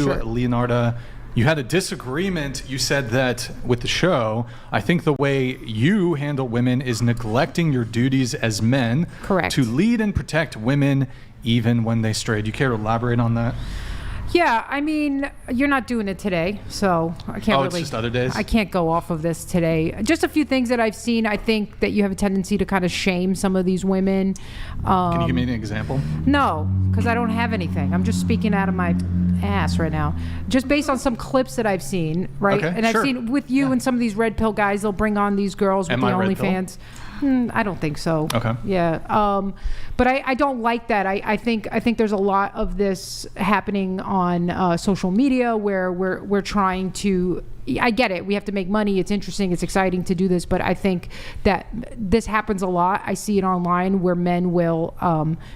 Sure. Leonarda, you had a disagreement. You said that with the show, I think the way you handle women is neglecting your duties as men. Correct. To lead and protect women even when they stray. Do you care to elaborate on that? Yeah, I mean, you're not doing it today, so I can't really. It's just other days? I can't go off of this today. Just a few things that I've seen. I think that you have a tendency to kind of shame some of these women. Can you give me an example? No, because I don't have anything. I'm just speaking out of my ass right now. Just based on some clips that I've seen, right? Okay, and I've sure. seen with you and some of these red pill guys, they'll bring on these girls with Am the I red pill? OnlyFans. I don't think so. Okay. Yeah. But I don't like that. I think there's a lot of this happening on social media where we're trying to. I get it. We have to make money. It's interesting. It's exciting to do this. But I think that this happens a lot. I see it online where men will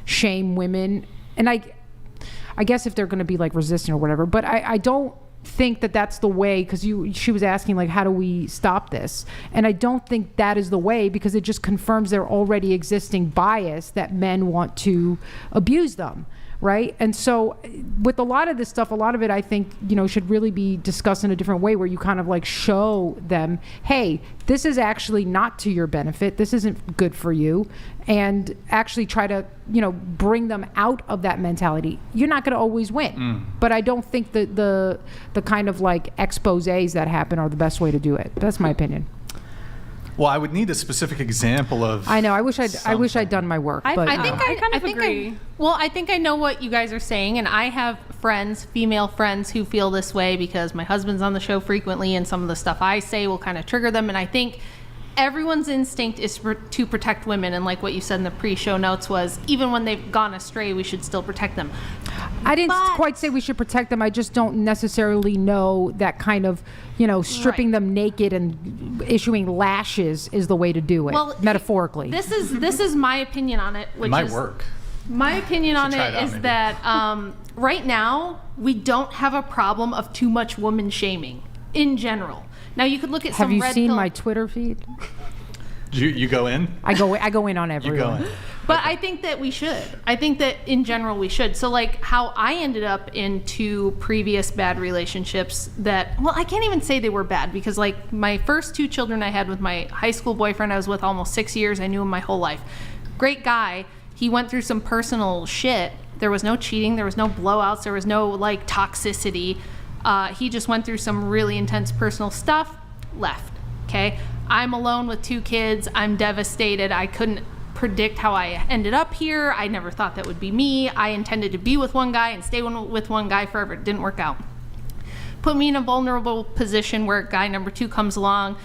shame women, and I guess if they're going to be like resistant or whatever. But I don't think that that's the way, because she was asking like, how do we stop this? And I don't think that is the way, because it just confirms their already existing bias that men want to abuse them, right? And so with a lot of this stuff, a lot of it I think should really be discussed in a different way, where you kind of like show them, hey, this is actually not to your benefit, this isn't good for you, and actually try to bring them out of that mentality. You're not going to always win, but I don't think that the kind of like exposés that happen are the best way to do it. That's my opinion. Well, I would need a specific example of. I know. I wish I'd done my work. But I think I know what you guys are saying, and I have friends, female friends, who feel this way because my husband's on the show frequently, and some of the stuff I say will kind of trigger them. And I think everyone's instinct is to protect women, and like what you said in the pre-show notes was, even when they've gone astray, we should still protect them. I didn't quite say we should protect them. I just don't necessarily know that kind of, stripping them naked and issuing lashes is the way to do it, metaphorically. This is my opinion on it, which might work. My opinion on try it it out, is maybe. that right now we don't have a problem of too much woman shaming in general. Now you could look at some. Have you red seen pill- my Twitter feed? You go in? I go in on everyone. You go in. But I think that we should. I think that in general we should. So like how I ended up in 2 previous bad relationships that, well, I can't even say they were bad, because like my first 2 children I had with my high school boyfriend I was with almost 6 years. I knew him my whole life. Great guy. He went through some personal shit. There was no cheating. There was no blowouts. There was no like toxicity. He just went through some really intense personal stuff, left. Okay. I'm alone with 2 kids. I'm devastated. I couldn't predict how I ended up here. I never thought that would be me. I intended to be with one guy and stay with one guy forever. It didn't work out. Put me in a vulnerable position where guy number 2 comes along.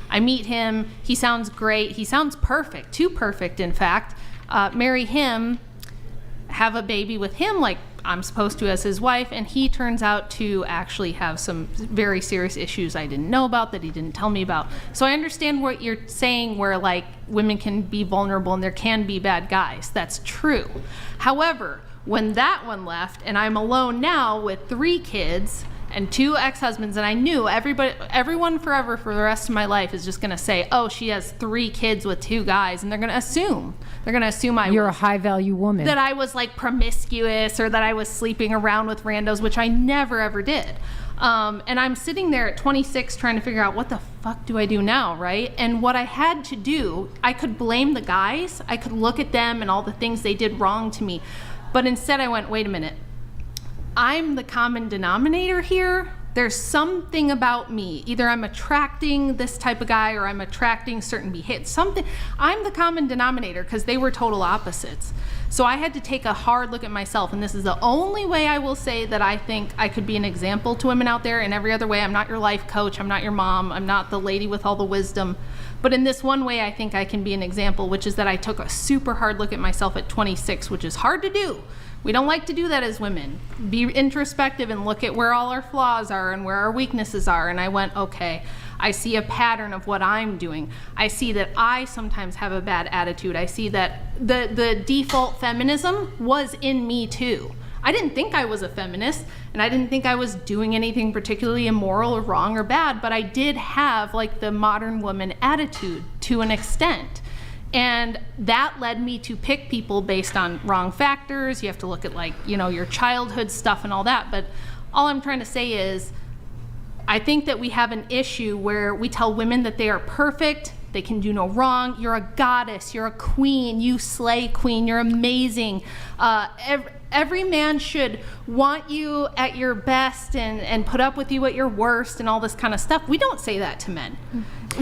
I meet him. He sounds great. He sounds perfect. Too perfect, in fact. Marry him, have a baby with him like I'm supposed to as his wife, and he turns out to actually have some very serious issues I didn't know about, that he didn't tell me about. So I understand what you're saying, where like women can be vulnerable and there can be bad guys. That's true. However, when that one left and I'm alone now with 3 kids and 2 ex-husbands, and I knew everyone forever for the rest of my life is just going to say, oh, she has 3 kids with 2 guys, and they're going to assume You're a high-value woman. that I was like promiscuous, or that I was sleeping around with randos, which I never ever did. And I'm sitting there at 26 trying to figure out, what the fuck do I do now, right? And what I had to do, I could blame the guys. I could look at them and all the things they did wrong to me. But instead I went, wait a minute. I'm the common denominator here. There's something about me. Either I'm attracting this type of guy, or I'm attracting certain behavior. I'm the common denominator, because they were total opposites. So I had to take a hard look at myself, and this is the only way I will say that I think I could be an example to women out there. In every other way, I'm not your life coach, I'm not your mom, I'm not the lady with all the wisdom. But in this one way, I think I can be an example, which is that I took a super hard look at myself at 26, which is hard to do. We don't like to do that as women. Be introspective and look at where all our flaws are and where our weaknesses are. And I went, okay, I see a pattern of what I'm doing. I see that I sometimes have a bad attitude. I see that the default feminism was in me too. I didn't think I was a feminist, and I didn't think I was doing anything particularly immoral or wrong or bad, but I did have like the modern woman attitude to an extent. And that led me to pick people based on wrong factors. You have to look at like, your childhood stuff and all that. But all I'm trying to say is, I think that we have an issue where we tell women that they are perfect, they can do no wrong, you're a goddess, you're a queen, you slay queen, you're amazing. Every man should want you at your best and put up with you at your worst and all this kind of stuff. We don't say that to men.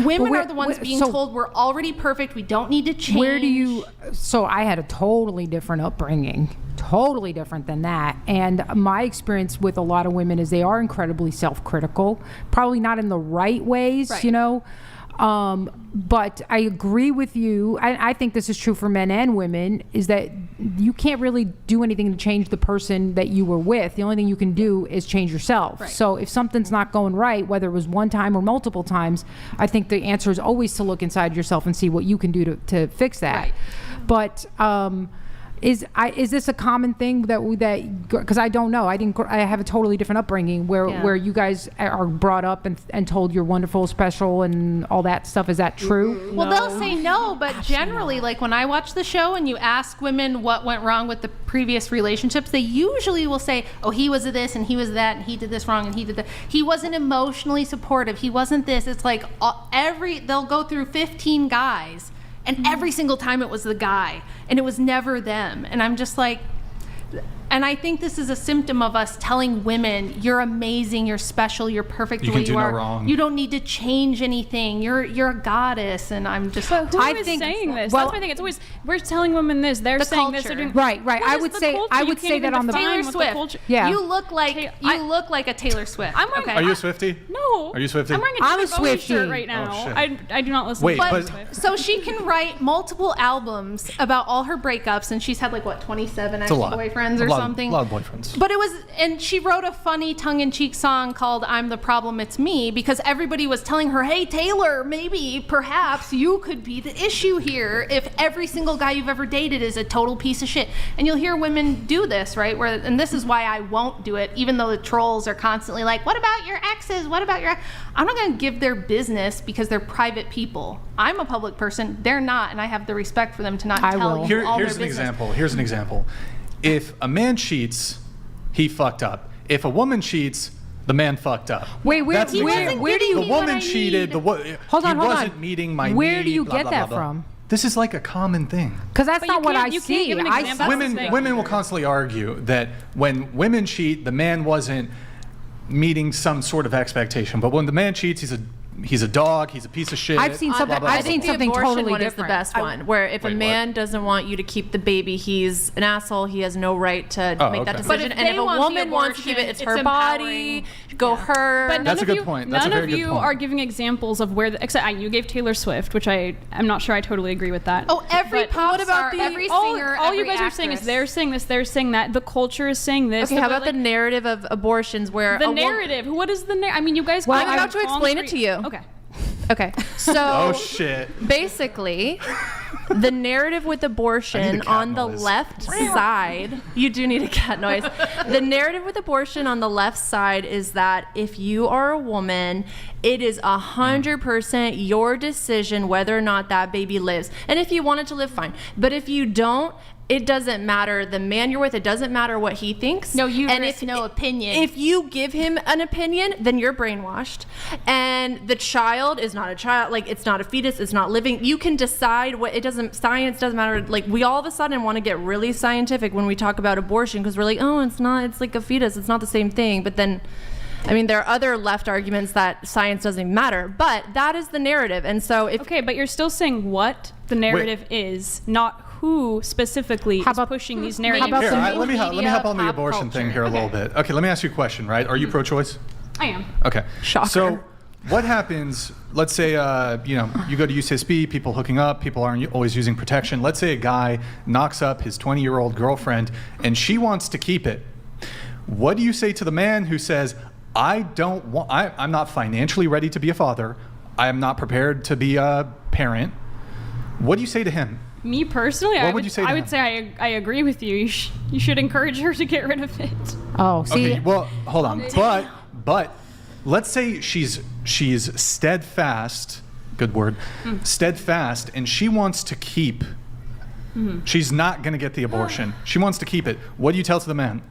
Women are the ones being told we're already perfect, we don't need to change. Where do you, so I had a totally different upbringing, totally different than that. And my experience with a lot of women is they are incredibly self-critical, probably not in the right ways, Right. you know. But I agree with you. I think this is true for men and women, is that you can't really do anything to change the person that you were with. The only thing you can do is change yourself. Right. So if something's not going right, whether it was one time or multiple times, I think the answer is always to look inside yourself and see what you can do to fix that. Right. But is this a common thing that because I don't know, I have a totally different upbringing where you guys are brought up and told you're wonderful, special, and all that stuff. Is that true? Well, they'll say no, but generally, like when I watch the show and you ask women what went wrong with the previous relationships, they usually will say, oh, he was this and he was that and he did this wrong and he did that. He wasn't emotionally supportive. He wasn't this. It's like they'll go through 15 guys and every single time it was the guy and it was never them. And I'm just like, and I think this is a symptom of us telling women, you're amazing, you're special, you're perfect the way you are. No wrong. You don't need to change anything. You're a goddess. And I'm just, But who I is think- saying this? well- That's my thing. It's always, we're telling women this. They're The saying this. They're culture. doing, Right. What I is would the say culture? I You would can't say even that on the define Taylor what the Swift. culture- Yeah. You look like I- look like a Taylor Swift. I'm wearing- okay. Are you a Swiftie? No. Are you a Swiftie? I'm wearing a I'm a David Bowie Swiftie. shirt right now. Oh, shit. I do not listen Wait, to But, Taylor but- Swift. so she can write multiple albums about all her breakups, and she's had like what 27 It's a lot. ex-boyfriends or A lot- something. A lot of boyfriends. But it was, and she wrote a funny tongue-in-cheek song called "I'm the Problem, It's Me" because everybody was telling her, "Hey Taylor, maybe, perhaps you could be the issue here if every single guy you've ever dated is a total piece of shit." And you'll hear women do this, right? And this is why I won't do it, even though the trolls are constantly like, "What about your exes? What about your?" I'm not going to give their business because they're private people. I'm a public person; they're not, and I have the respect for them to not I tell will. you all Here's their an business. example. Here's an example. If a man cheats, he fucked up. If a woman cheats, the man fucked up. Wait, where That's do an you example. Where do you The need what woman I cheated. need? Hold on, he hold wasn't on. meeting my Where need, do you blah, get blah, that blah, blah. from? This is like a common thing. Because that's But not you what can't- I you can't see. give an I example. That's the Women thing. women will constantly argue that when women cheat, the man wasn't meeting some sort of expectation. But when the man cheats, he's a dog, he's a piece of shit. I've seen blah, something- blah, blah, I've blah, seen blah. something abortion totally one different. is the best one, where if Wait, a what? man doesn't want you to keep the baby, he's an asshole. He has no right to Oh, make that okay. decision. But if and if they a want the woman wants to keep it, abortion, it's it's her body. Go her. But none That's a of good you, point. That's a none very of good you point. are giving examples of where, except you gave Taylor Swift, which I'm not sure I totally agree with that. Oh, every But pop what star, about the, every all, singer, all you every guys are saying is actress. they're saying this, they're saying that. The culture is saying this. okay, how about the narrative of abortions where the narrative? What is the narrative? I mean, you guys. Well, kind I'm of about to explain it to you. Okay. Okay, so Oh shit. basically, the narrative with I abortion need a cat on the noise. left side, you do need a cat noise. The narrative with abortion on the left side is that if you are a woman, it is 100% your decision whether or not that baby lives. And if you want it to live, fine. But if you don't, it doesn't matter the man you're with. It doesn't matter what he thinks. No uterus, and if, no opinion. If you give him an opinion, then you're brainwashed. And the child is not a child. Like, it's not a fetus. It's not living. You can decide what it doesn't. Science doesn't matter. Like, we all of a sudden want to get really scientific when we talk about abortion because we're like, oh, it's not. It's like a fetus. It's not the same thing. But then, I mean, there are other left arguments that science doesn't even matter. But that is the narrative. And so if Okay, but you're still saying what the narrative is, not who specifically How is about- pushing these how narratives. about Here, some let me hop media, on the pop abortion thing culture. here a little bit. Okay, let me ask you a question, right? Are you pro-choice? I am. Okay. Shocker. So, what happens? Let's say you go to UCSB, people hooking up, people aren't always using protection. Let's say a guy knocks up his 20-year-old girlfriend, and she wants to keep it. What do you say to the man who says, I'm not financially ready to be a father. I am not prepared to be a parent. What do you say to him? Me personally, What I would you say to I him? would say I agree with you. You should encourage her to get rid of it. Oh, see, Okay, well, hold on. But let's say she's steadfast, good word, steadfast, and she wants to keep. She's not going to get the abortion. She wants to keep it. What do you tell to the man?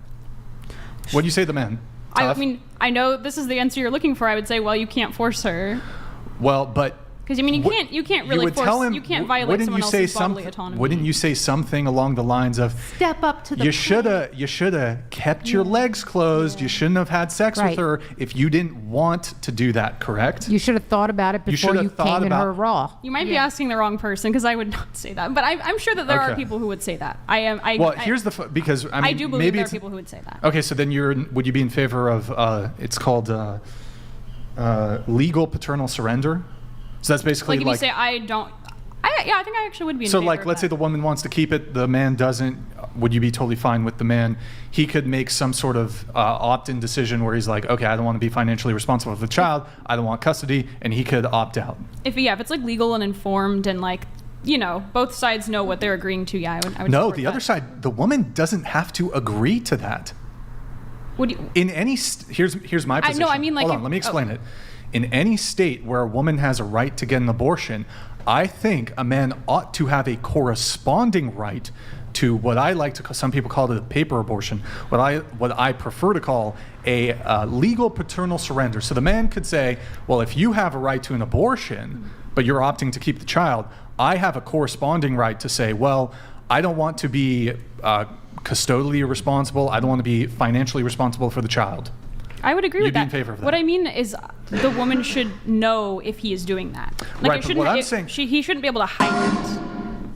What do you say to the man? I tough. mean, I know this is the answer you're looking for. I would say, well, you can't force her. Well, but Because, I mean, you can't really would force, tell him, you can't violate wouldn't someone you say else's bodily something? autonomy. Wouldn't you say something along the lines of, Step up to the you plate. shoulda kept your legs closed. You shouldn't have had sex Right. with her if you didn't want to do that, correct? You should have thought about it before should you have thought came in her about- raw. You might be asking the wrong person because I would not say that. But I'm sure that there are Okay. people who would say that. Well, here's the because I mean I do believe maybe there are it's people who would say that. okay. So then would you be in favor of it's called legal paternal surrender? So that's basically Like if you say I don't, I think I actually would be. In so favor like of let's say that. the woman wants to keep it, the man doesn't. Would you be totally fine with the man? He could make some sort of opt-in decision where he's like, okay, I don't want to be financially responsible for the child. I don't want custody, and he could opt out. if it's like legal and informed and like both sides know what they're agreeing to. Yeah, I would. No, support the that. other side, the woman doesn't have to agree to that. Would you? In any here's my position. no, I mean, like, hold on, if- let me oh. explain it. In any state where a woman has a right to get an abortion, I think a man ought to have a corresponding right to what I like to call, some people call it a paper abortion, what I prefer to call a legal paternal surrender. So the man could say, well, if you have a right to an abortion, but you're opting to keep the child, I have a corresponding right to say, well, I don't want to be custodially responsible. I don't want to be financially responsible for the child. I would agree You'd with be that. in favor of that. What I mean is, the woman should know if he is doing that. Like, Right, but what I'm saying- he shouldn't be able to hide it.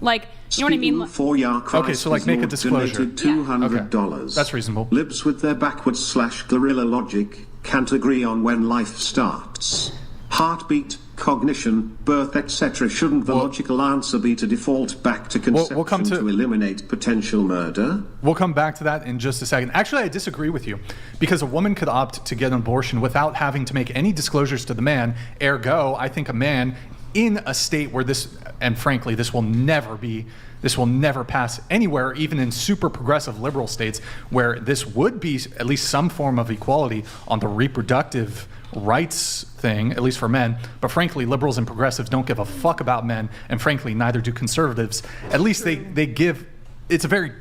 Like, you know what I mean? For Yar Okay, so, like, make a Resort disclosure. donated $200. Okay, that's reasonable. Libs with their backwards/guerrilla logic can't agree on when life starts. Heartbeat, cognition, birth, etc. Shouldn't the Well- logical answer be to default back to conception we'll come to- to eliminate potential murder? We'll come back to that in just a second. Actually, I disagree with you because a woman could opt to get an abortion without having to make any disclosures to the man. Ergo, I think a man in a state where this, and frankly, this will never pass anywhere, even in super progressive liberal states where this would be at least some form of equality on the reproductive rights thing, at least for men. But frankly, liberals and progressives don't give a fuck about men, and frankly, neither do conservatives. At least they give, it's a very,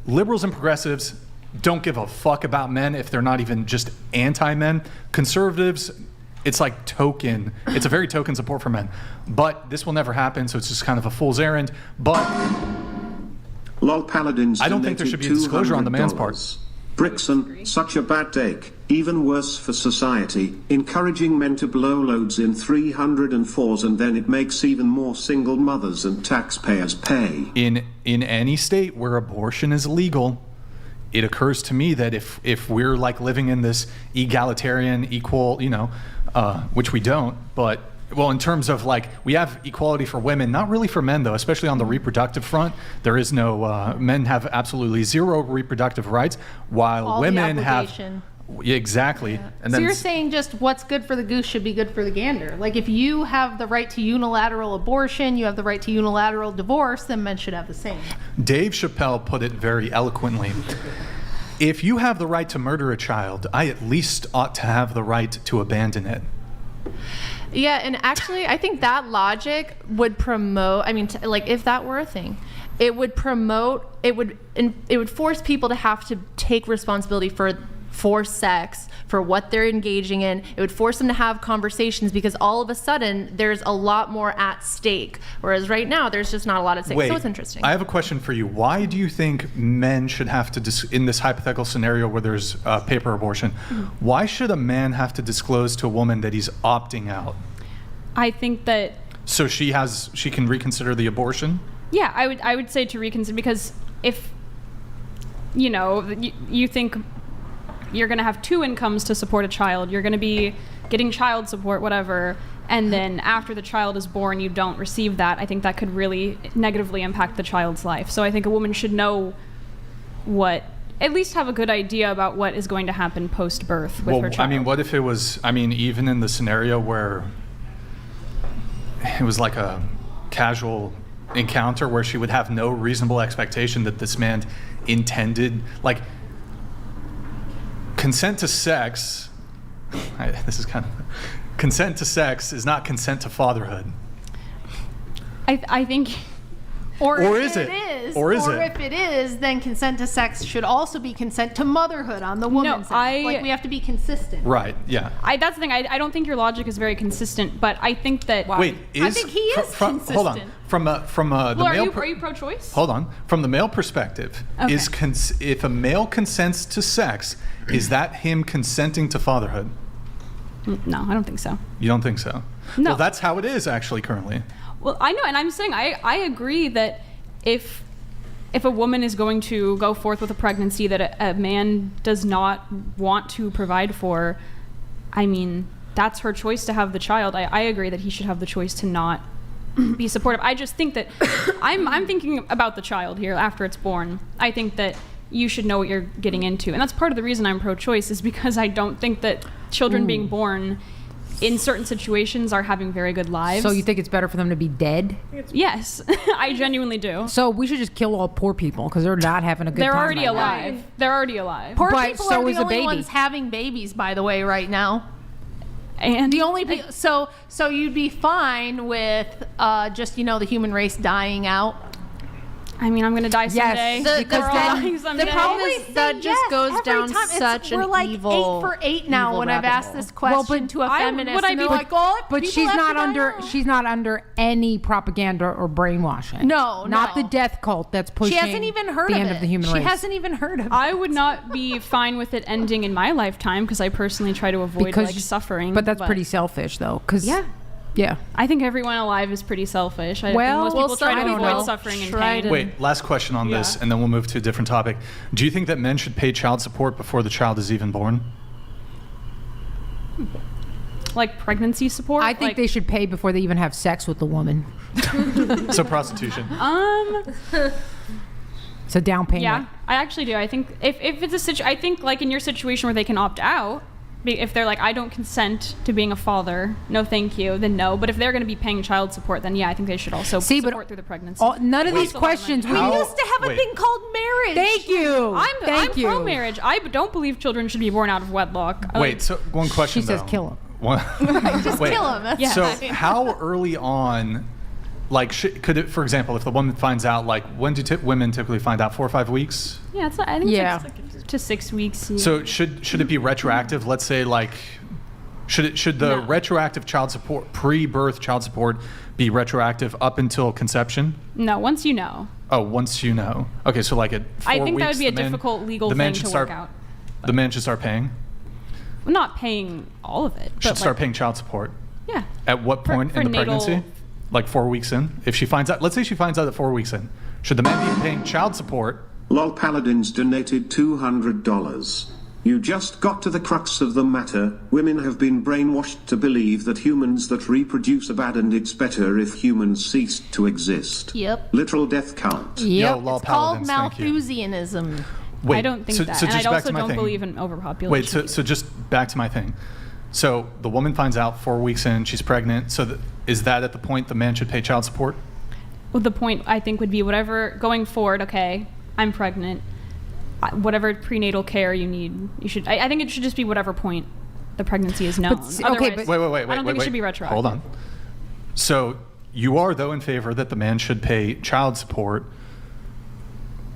liberals and progressives don't give a fuck about men if they're not even just anti-men. Conservatives, it's like token, it's a very token support for men. But this will never happen, so it's just kind of a fool's errand. But Lol Paladins I don't think there should be a disclosure on the man's part. $200. Brixton, such a bad take. Even worse for society, encouraging men to blow loads in 304s, and then it makes even more single mothers and taxpayers pay. in any state where abortion is legal, it occurs to me that if we're like living in this egalitarian, equal, which we don't, but well, in terms of like we have equality for women, not really for men though, especially on the reproductive front. There is no men have absolutely zero reproductive rights, while All the women have. obligation. Yeah, exactly. And So then you're saying just what's good for the goose should be good for the gander. Like if you have the right to unilateral abortion, you have the right to unilateral divorce, then men should have the same. Dave Chappelle put it very eloquently. If you have the right to murder a child, I at least ought to have the right to abandon it. Yeah, and actually, I think that logic would promote. I mean, like if that were a thing, it would promote. It would force people to have to take responsibility for sex, for what they're engaging in. It would force them to have conversations because all of a sudden there's a lot more at stake. Whereas right now there's just not a lot at stake. Wait, So it's interesting. I have a question for you. Why do you think men should have to, in this hypothetical scenario where there's paper abortion, why should a man have to disclose to a woman that he's opting out? I think that So she can reconsider the abortion? yeah, I would say to reconsider because if you think you're going to have two incomes to support a child, you're going to be getting child support, whatever, and then after the child is born, you don't receive that. I think that could really negatively impact the child's life. So I think a woman should know at least have a good idea about what is going to happen post-birth with her child. I mean, what if it was, even in the scenario where it was like a casual encounter where she would have no reasonable expectation that this man intended, like, consent to sex, consent to sex is not consent to fatherhood. I think, Or is it? is. Or is it? if it is, then consent to sex should also be consent to motherhood on the woman's end. Like, we have to be consistent. Right. Yeah. That's the thing. I don't think your logic is very consistent, but I think that. Wait. I think he is Hold on. consistent. From the Well, male. are you pro-choice? Hold on. From the male perspective, Okay. if a male consents to sex, is that him consenting to fatherhood? No, I don't think so. You don't think so? No. Well, that's how it is actually currently. Well, I know, and I'm saying I agree that if a woman is going to go forth with a pregnancy that a man does not want to provide for, I mean, that's her choice to have the child. I agree that he should have the choice to not be supportive. I just think that I'm thinking about the child here after it's born. I think that you should know what you're getting into, and that's part of the reason I'm pro-choice, is because I don't think that children being born in certain situations are having very good lives. So you think it's better for them to be dead? Yes, I genuinely do. So we should just kill all poor people because they're not having a good They're time. already right now. alive. They're already alive. Poor But people so are is the a only baby. ones having babies, by the way, right now. And The only people, so you'd be fine with just the human race dying out. I mean, I'm gonna die someday. Yes, because We're all then dying someday. the problem Always is say that just yes goes every down time. such We're an like evil 8 for 8 now evil when I've rabbit asked hole. this question to a I- feminist, would I and be they're like- like, "Oh, But people she's have not to die under. now." She's not under any propaganda or brainwashing. No, not no. the death cult that's pushing. She hasn't even heard the of end it. of the human she race. hasn't even heard of it. I would not be fine with it ending in my lifetime because I personally try to avoid because suffering. But that's pretty selfish, though. Because yeah. I think everyone alive is pretty selfish. I Well, think most people try I to don't avoid know. suffering and Try pain. to- Wait, last question on this, Yeah. and then we'll move to a different topic. Do you think that men should pay child support before the child is even born? Like pregnancy support. I think they should pay before they even have sex with the woman. So prostitution. It's a down payment. Yeah, I actually do. I think if it's a I think like in your situation where they can opt out, if they're like, I don't consent to being a father, no thank you, then no. But if they're going to be paying child support, then yeah, I think they should also See, but support through the pregnancy. None of these Costs a lot of money. questions. we How- used to have a wait. thing called marriage. Thank you. I'm pro-marriage. I don't believe children should be born out of wedlock. Wait, so one question She says though. kill him. Just Wait, kill him. That's Yeah. So fine. how early on, like, could it, for example, if the woman finds out, like, when do women typically find out? 4 or 5 weeks? Yeah, I think Yeah. it's like to 6 weeks. So should it be retroactive? Let's say, like, should the No. retroactive child support, pre-birth child support, be retroactive up until conception? No, once you know. Oh, once you know. Okay, so like at 4 I think that weeks, would be a the man- difficult legal the man thing should to start, work out. The man should start paying. I'm not paying all of it. Should but start like, paying child support. Yeah. At what For- point for in the natal- pregnancy? Like 4 weeks in? If she finds out, let's say she finds out at 4 weeks in, should the man be paying child support? LOL Paladins donated $200. You just got to the crux of the matter. Women have been brainwashed to believe that humans that reproduce are bad and it's better if humans ceased to exist. Yep. Literal death cult. Yo, Yep. lol It's called paladins, thank you. Malthusianism. Wait, I don't think so, that. So and just I back also to my don't thing. believe in overpopulation. Wait, so just back to my thing. So the woman finds out 4 weeks in, she's pregnant. So is that at the point the man should pay child support? Well, the point I think would be whatever going forward. Okay, I'm pregnant. Whatever prenatal care you need, you should. I think it should just be whatever point the pregnancy is known. okay, Otherwise, but- Wait. I don't think it should be retroactive. Hold on. So you are though in favor that the man should pay child support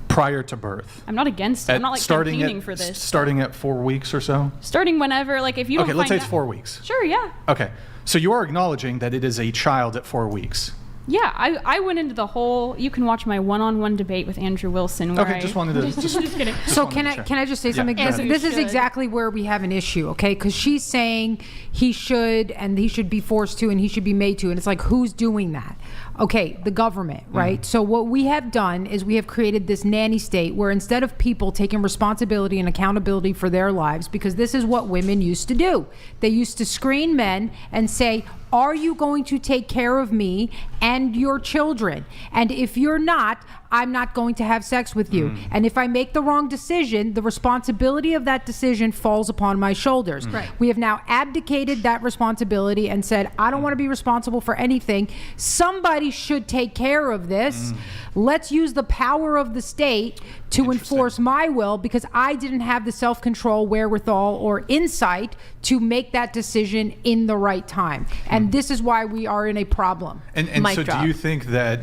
prior to birth? I'm not against it. I'm not like campaigning for this. Starting at 4 weeks or so? Starting whenever, like if you don't Okay, let's say find it's out- 4 weeks. Sure, yeah. Okay. So you are acknowledging that it is a child at 4 weeks. Yeah, I went into the whole. You can watch my one-on-one debate with Andrew Wilson. Where Okay, just wanted to just kidding. So wanted can to I check. can I just say Yeah, something? go ahead. This is should. exactly where we have an issue, okay? Because she's saying he should and he should be forced to and he should be made to, and it's like who's doing that? Okay, the government, right? So what we have done is we have created this nanny state where instead of people taking responsibility and accountability for their lives, because this is what women used to do, they used to screen men and say, are you going to take care of me and your children? And if you're not, I'm not going to have sex with you. And if I make the wrong decision, the responsibility of that decision falls upon my shoulders. Right. We have now abdicated that responsibility and said, I don't want to be responsible for anything. Somebody should take care of this. Let's use the power of the state to enforce my will because I didn't have the self-control, wherewithal, or insight to make that decision in the right time. And this is why we are in a problem. And Mic so drop. do you think that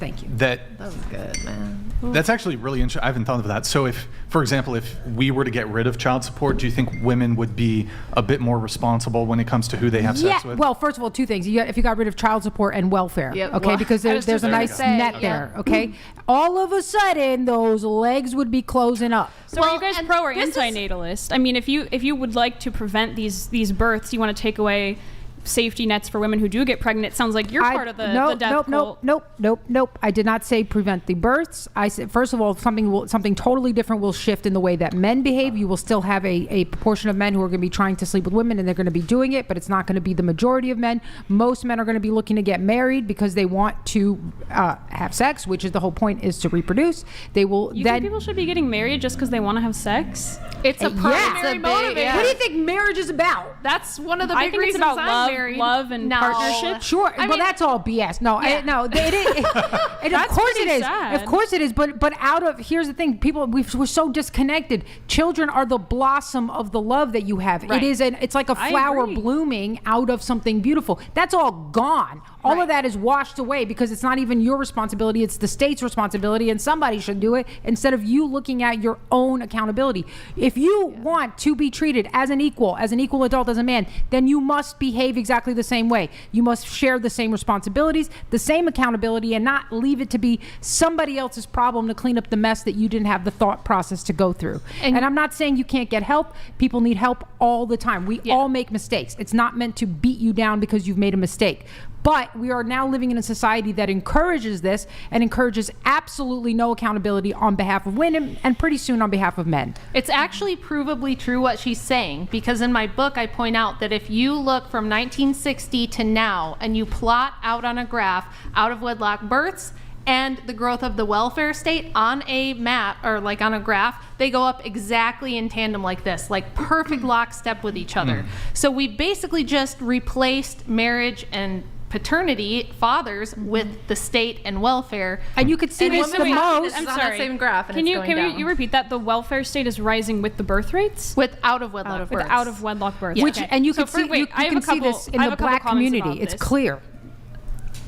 Thank you. that That was good, man. that's actually really interesting. I haven't thought of that. So if, for example, if we were to get rid of child support, do you think women would be a bit more responsible when it comes to who they have sex with? Well, first of all, two things. If you got rid of child support and welfare, Yep. okay, Well, because I was there's a just nice gonna say, net yeah. there, okay? All of a sudden, those legs would be closing up. So are Well, you guys and pro or this is- anti-natalist? I mean, if you would like to prevent these births, you want to take away safety nets for women who do get pregnant. It sounds like you're part of the death cult. Nope. I did not say prevent the births. I said, first of all, something totally different will shift in the way that men behave. You will still have a proportion of men who are going to be trying to sleep with women, and they're going to be doing it, but it's not going to be the majority of men. Most men are going to be looking to get married because they want to have sex, which is the whole point, is to reproduce. They will You then. think people should be getting married just because they want to have sex? It's a Yeah. primary It's a big- motivator. yeah. What do you think marriage is about? That's one of the I big think it's reasons about I'm married. love and No. partnership. Sure, I well, mean- that's all BS. No, Yeah. no, it is. And of That's course it pretty is. sad. Of course it is. But here's the thing: we're so disconnected. Children are the blossom of the love that you have. Right. It's like a I flower agree. blooming out of something beautiful. That's all gone. All of Right. that is washed away because it's not even your responsibility. It's the state's responsibility, and somebody should do it instead of you looking at your own accountability. If you want to be treated as an equal adult, as a man, then you must behave exactly the same way. You must share the same responsibilities, the same accountability, and not leave it to be somebody else's problem to clean up the mess that you didn't have the thought process to go through. And I'm not saying you can't get help. People need help all the time. We all make mistakes. It's not meant to beat you down because you've made a mistake. But we are now living in a society that encourages this and encourages absolutely no accountability on behalf of women and pretty soon on behalf of men. It's actually provably true what she's saying, because in my book I point out that if you look from 1960 to now and you plot out on a graph out of wedlock births and the growth of the welfare state on a map or like on a graph, they go up exactly in tandem like this, like perfect lockstep with each other. So we basically just replaced marriage and paternity, fathers, with the state and welfare. And you could see And this women the we have most. It's on that same graph, and Can it's you going can down. you repeat that? The welfare state is rising with the birth rates. With out of wedlock With births. out of wedlock births. Which, Okay. and you So can for- see, wait, you I have can a see couple- this in I have the a couple black comments community. about It's this. clear.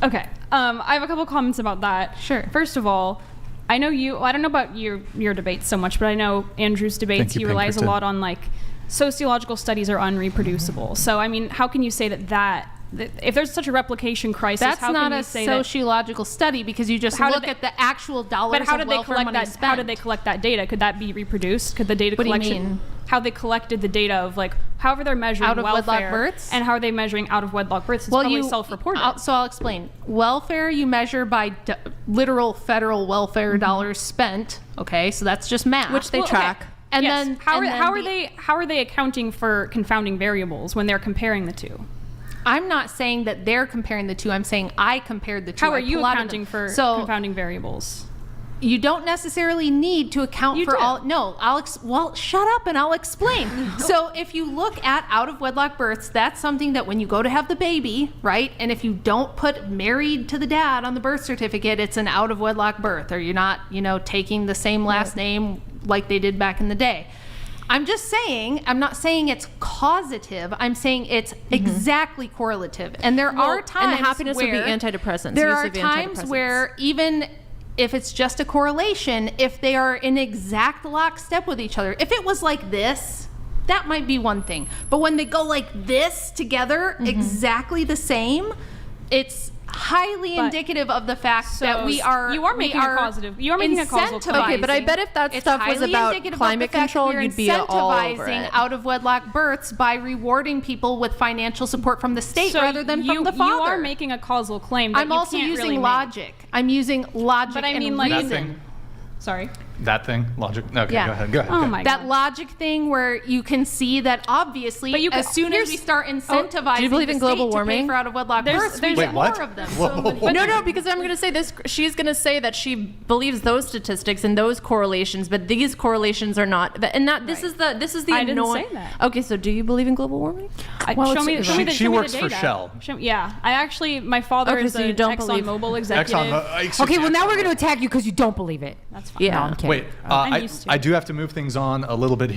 Okay. I have a couple comments about that. Sure. First of all, I know I don't know about your debates so much, but I know Andrew's debates, Thank you, he relies a Pinkerton. lot on like sociological studies are unreproducible. So I mean, how can you say that if there's such a replication crisis, That's how not can you a say that? sociological study because you just How did look they- at the actual dollars But how of did they welfare collect money that? spent. How did they collect that data? Could that be reproduced? Could the data What do you collection? mean? How they collected the data of like however they're measuring Out of wedlock welfare births? and how are they measuring out of wedlock births? It's probably self-reported. So I'll explain. Welfare you measure by literal federal welfare dollars spent. Okay, so that's just math. Which they Well, track. okay. And Yes. then how and are then how are the- they accounting for confounding variables when they're comparing the two? I'm not saying that they're comparing the two. I'm saying I compared the two. How I are you plotted accounting them. for So confounding variables? you don't necessarily need to account You for do. all. No, well, shut up and I'll explain. So if you look at out of wedlock births, that's something that when you go to have the baby, right? And if you don't put married to the dad on the birth certificate, it's an out of wedlock birth, or you're not, taking the same last name like they did back in the day. I'm just saying, I'm not saying it's causative. I'm saying it's exactly correlative. And there are times and happiness would be where antidepressants. There use are of times antidepressants. where even if it's just a correlation, if they are in exact lockstep with each other, if it was like this, that might be one thing. But when they go like this together, exactly the same, it's highly But- indicative of the fact that So we are you are making a causative- you are making a causal claim. Okay, but I bet if that It's stuff was highly about indicative of climate the fact that control, we're you'd be all over incentivizing it. out of wedlock births by rewarding people with financial support from the state So rather than you, from the father. You are making a causal claim. That I'm you also can't using really make. logic. I'm using logic But I mean, and like- That reason. thing. Sorry. That thing. Logic. Okay, Yeah. go ahead. Go ahead. Oh go my ahead. That God. logic thing where you can see that obviously But you as could- soon as here's- we start incentivizing do you believe the in state global to pay warming? for out of wedlock There's- births, we there's- get Wait, what? more of them. Whoa. So No, because I'm going to say this. She's going to say that she believes those statistics and those correlations, but these correlations are not. And that this is the I didn't annoying. say that. Okay, so do you believe in global warming? Well, show me it's- show me the She show me the works for data. Shell. Yeah, I actually my father Okay, is so a you don't believe- ExxonMobil executive. Exxon. Okay, well, now we're going to attack you because you don't believe it. That's fine. Yeah. No, I'm kidding. Wait, I'm used to I it. do have to move things on a little bit